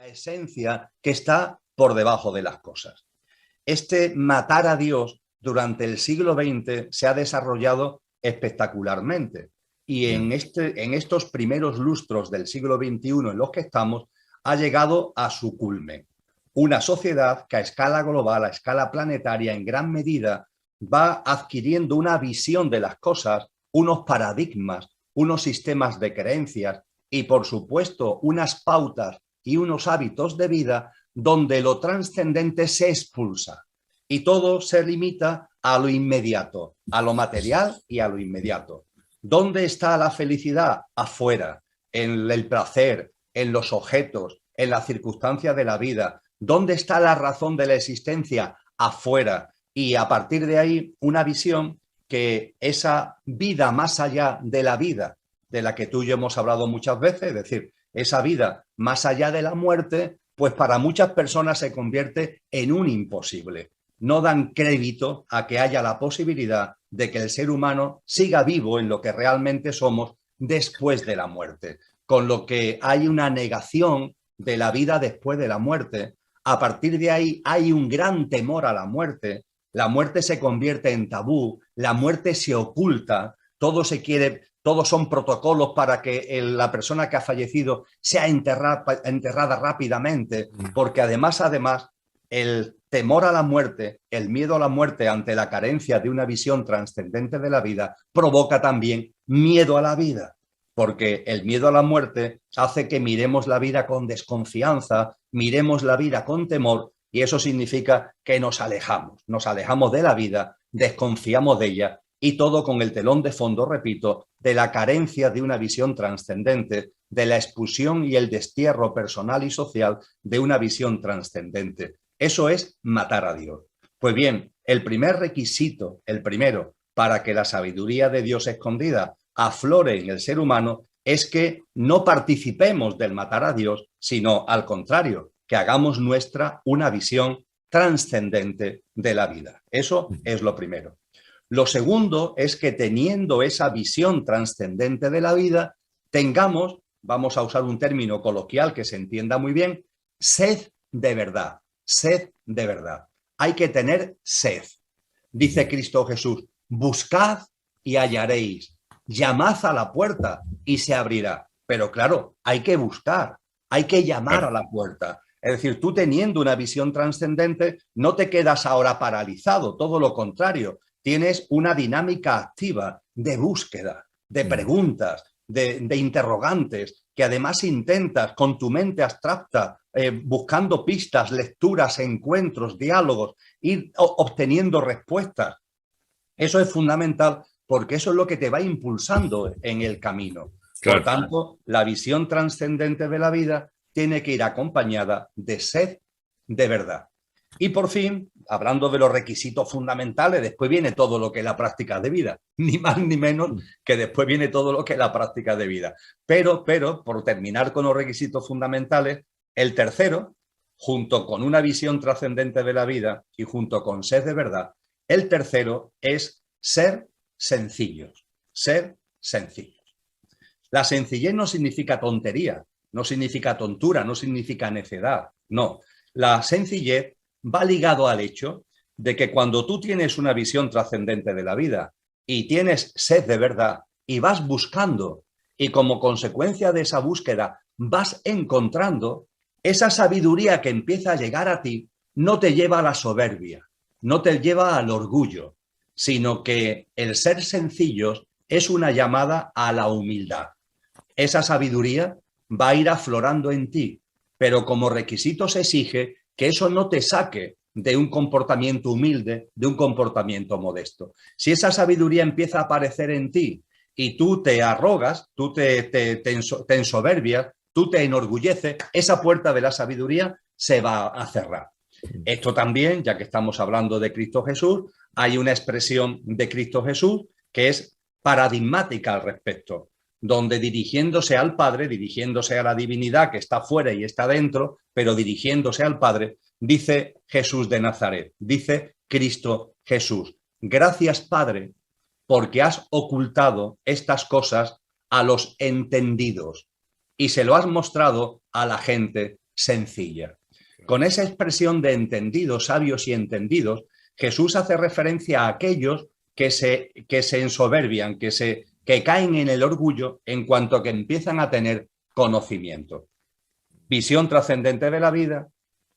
la esencia que está por debajo de las cosas. Este matar a Dios durante el siglo XX se ha desarrollado espectacularmente y en estos primeros lustros del siglo XXI en los que estamos ha llegado a su culmen. Una sociedad que a escala global, a escala planetaria, en gran medida va adquiriendo una visión de las cosas, unos paradigmas, unos sistemas de creencias y, por supuesto, unas pautas y unos hábitos de vida donde lo trascendente se expulsa y todo se limita a lo inmediato, a lo material y a lo inmediato. ¿Dónde está la felicidad? Afuera, en el placer, en los objetos, en las circunstancias de la vida. ¿Dónde está la razón de la existencia? Afuera. Y a partir de ahí, una visión que esa vida más allá de la vida, de la que tú y yo hemos hablado muchas veces, es decir, esa vida más allá de la muerte, pues para muchas personas se convierte en un imposible. No dan crédito a que haya la posibilidad de que el ser humano siga vivo en lo que realmente somos después de la muerte, con lo que hay una negación de la vida después de la muerte. A partir de ahí hay un gran temor a la muerte se convierte en tabú, la muerte se oculta, todo se quiere, todos son protocolos para que la persona que ha fallecido sea enterrada rápidamente, porque además, el temor a la muerte, el miedo a la muerte ante la carencia de una visión trascendente de la vida, provoca también miedo a la vida, porque el miedo a la muerte hace que miremos la vida con desconfianza, miremos la vida con temor, y eso significa que nos alejamos de la vida, desconfiamos de ella, y todo con el telón de fondo, repito, de la carencia de una visión trascendente, de la expulsión y el destierro personal y social de una visión trascendente. Eso es matar a Dios. Pues bien, el primer requisito, el primero, para que la sabiduría de Dios escondida aflore en el ser humano, es que no participemos del matar a Dios, sino al contrario, que hagamos nuestra una visión trascendente de la vida. Eso es lo primero. Lo segundo es que teniendo esa visión trascendente de la vida, tengamos, vamos a usar un término coloquial que se entienda muy bien, sed de verdad, sed de verdad. Hay que tener sed. Dice Cristo Jesús, buscad y hallaréis, llamad a la puerta y se abrirá. Pero claro, hay que buscar, hay que llamar a la puerta. Es decir, tú teniendo una visión trascendente, no te quedas ahora paralizado, todo lo contrario, tienes una dinámica activa de búsqueda, de preguntas, de interrogantes, que además intentas con tu mente abstracta, buscando pistas, lecturas, encuentros, diálogos, ir obteniendo respuestas. Eso es fundamental porque eso es lo que te va impulsando en el camino. Claro. Por tanto, la visión trascendente de la vida tiene que ir acompañada de sed de verdad. Y por fin, hablando de los requisitos fundamentales, después viene todo lo que es la práctica de vida, ni más ni menos que después viene todo lo que es la práctica de vida. Pero, por terminar con los requisitos fundamentales, el tercero, junto con una visión trascendente de la vida y junto con sed de verdad, el tercero es ser sencillos, ser sencillos. La sencillez no significa tontería, no significa tontura, no significa necedad, no. La sencillez va ligado al hecho de que cuando tú tienes una visión trascendente de la vida y tienes sed de verdad y vas buscando y como consecuencia de esa búsqueda vas encontrando, esa sabiduría que empieza a llegar a ti no te lleva a la soberbia, no te lleva al orgullo, sino que el ser sencillos es una llamada a la humildad. Esa sabiduría va a ir aflorando en ti, pero como requisito se exige que eso no te saque de un comportamiento humilde, de un comportamiento modesto. Si esa sabiduría empieza a aparecer en ti y tú te arrogas, tú te ensoberbias, tú te enorgulleces, esa puerta de la sabiduría se va a cerrar. Esto también, ya que estamos hablando de Cristo Jesús, hay una expresión de Cristo Jesús que es paradigmática al respecto, donde dirigiéndose al Padre, dirigiéndose a la divinidad que está fuera y está dentro, pero dirigiéndose al Padre, dice Jesús de Nazaret, dice Cristo Jesús, gracias Padre, porque has ocultado estas cosas a los entendidos y se lo has mostrado a la gente sencilla. Con esa expresión de entendidos, sabios y entendidos, Jesús hace referencia a aquellos que se ensoberbian, que caen en el orgullo en cuanto que empiezan a tener conocimiento. Visión trascendente de la vida,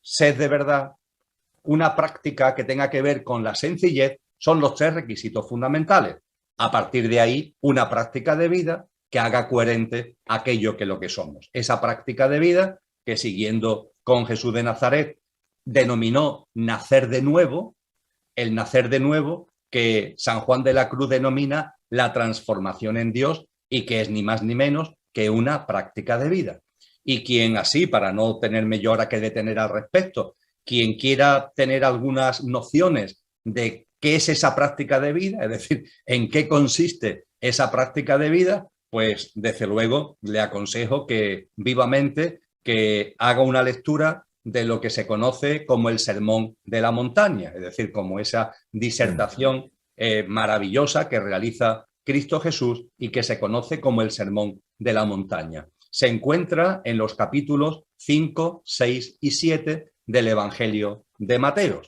sed de verdad, una práctica que tenga que ver con la sencillez, son los 3 requisitos fundamentales. A partir de ahí, una práctica de vida que haga coherente aquello que lo que somos. Esa práctica de vida que, siguiendo con Jesús de Nazaret, denominó nacer de nuevo, el nacer de nuevo que San Juan de la Cruz denomina la transformación en Dios y que es ni más ni menos que una práctica de vida. Y quien así, para no tenerme yo ahora que detener al respecto, quien quiera tener algunas nociones de qué es esa práctica de vida, es decir, en qué consiste esa práctica de vida, pues desde luego le aconsejo que vivamente que haga una lectura de lo que se conoce como el Sermón de la Montaña, es decir, como esa disertación maravillosa que realiza Cristo Jesús y que se conoce como el Sermón de la Montaña. Se encuentra en los capítulos 5, 6 y 7 del Evangelio de Mateo.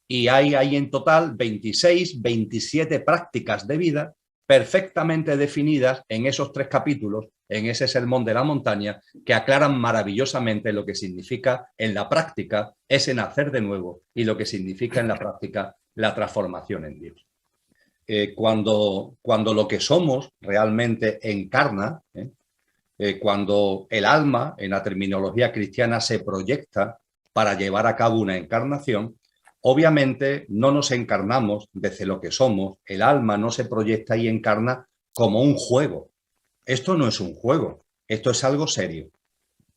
Y hay en total 26, 27 prácticas de vida perfectamente definidas en esos 3 capítulos, en ese Sermón de la Montaña, que aclaran maravillosamente lo que significa en la práctica ese nacer de nuevo y lo que significa en la práctica la transformación en Dios. Cuando lo que somos realmente encarna, cuando el alma, en la terminología cristiana, se proyecta para llevar a cabo una encarnación, obviamente no nos encarnamos desde lo que somos, el alma no se proyecta y encarna como un juego. Esto no es un juego, esto es algo serio.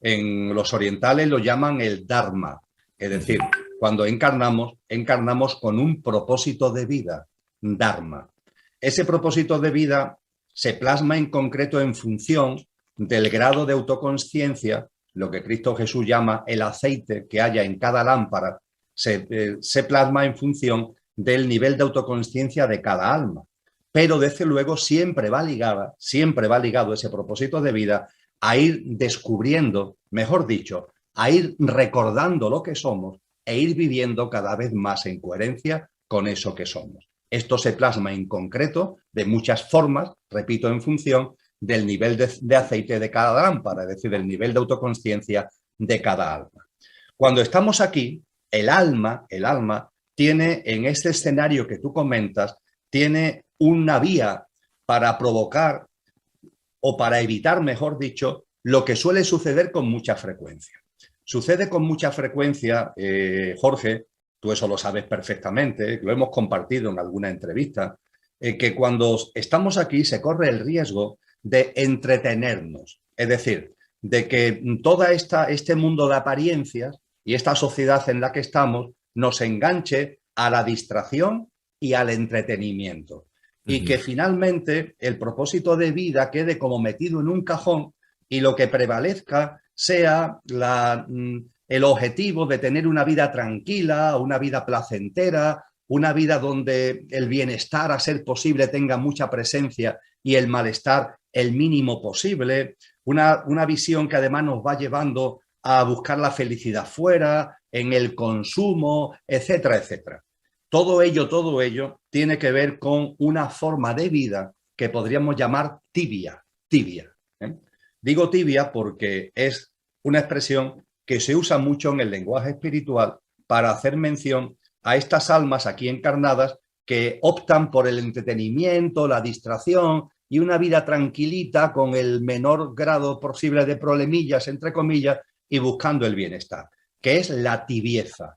En los orientales lo llaman el Dharma, es decir, cuando encarnamos con un propósito de vida, Dharma. Ese propósito de vida se plasma en concreto en función del grado de autoconsciencia, lo que Cristo Jesús llama el aceite que haya en cada lámpara, se plasma en función del nivel de autoconsciencia de cada alma. Pero desde luego siempre va ligado ese propósito de vida a ir descubriendo, mejor dicho, a ir recordando lo que somos e ir viviendo cada vez más en coherencia con eso que somos. Esto se plasma en concreto de muchas formas, repito, en función del nivel de aceite de cada lámpara, es decir, del nivel de autoconsciencia de cada alma. Cuando estamos aquí, el alma tiene, en este escenario que tú comentas, tiene una vía para provocar o para evitar, mejor dicho, lo que suele suceder con mucha frecuencia. Sucede con mucha frecuencia, Jorge, tú eso lo sabes perfectamente, lo hemos compartido en alguna entrevista, que cuando estamos aquí se corre el riesgo de entretenernos, es decir, de que todo este mundo de apariencias y esta sociedad en la que estamos nos enganche a la distracción y al entretenimiento. Y que finalmente el propósito de vida quede como metido en un cajón y lo que prevalezca sea el objetivo de tener una vida tranquila, una vida placentera, una vida donde el bienestar, a ser posible, tenga mucha presencia y el malestar el mínimo posible, una visión que además nos va llevando a buscar la felicidad fuera, en el consumo, etcétera, etcétera. Todo ello tiene que ver con una forma de vida que podríamos llamar tibia. Digo tibia porque es una expresión que se usa mucho en el lenguaje espiritual para hacer mención a estas almas aquí encarnadas que optan por el entretenimiento, la distracción y una vida tranquilita con el menor grado posible de problemillas, entre comillas, y buscando el bienestar, que es la tibieza.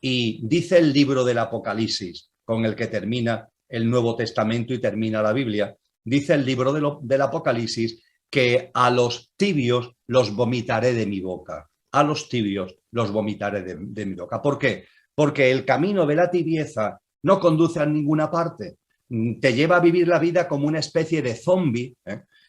Y dice el libro del Apocalipsis, con el que termina el Nuevo Testamento y termina la Biblia, dice el libro del Apocalipsis que a los tibios los vomitaré de mi boca. A los tibios los vomitaré de mi boca. ¿Por qué? Porque el camino de la tibieza no conduce a ninguna parte. Te lleva a vivir la vida como una especie de zombie,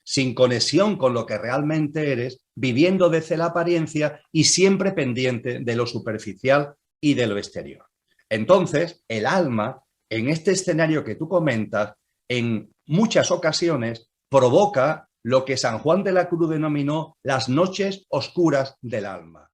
sin conexión con lo que realmente eres, viviendo desde la apariencia y siempre pendiente de lo superficial y de lo exterior. Entonces, el alma, en este escenario que tú comentas, en muchas ocasiones provoca lo que San Juan de la Cruz denominó las noches oscuras del alma.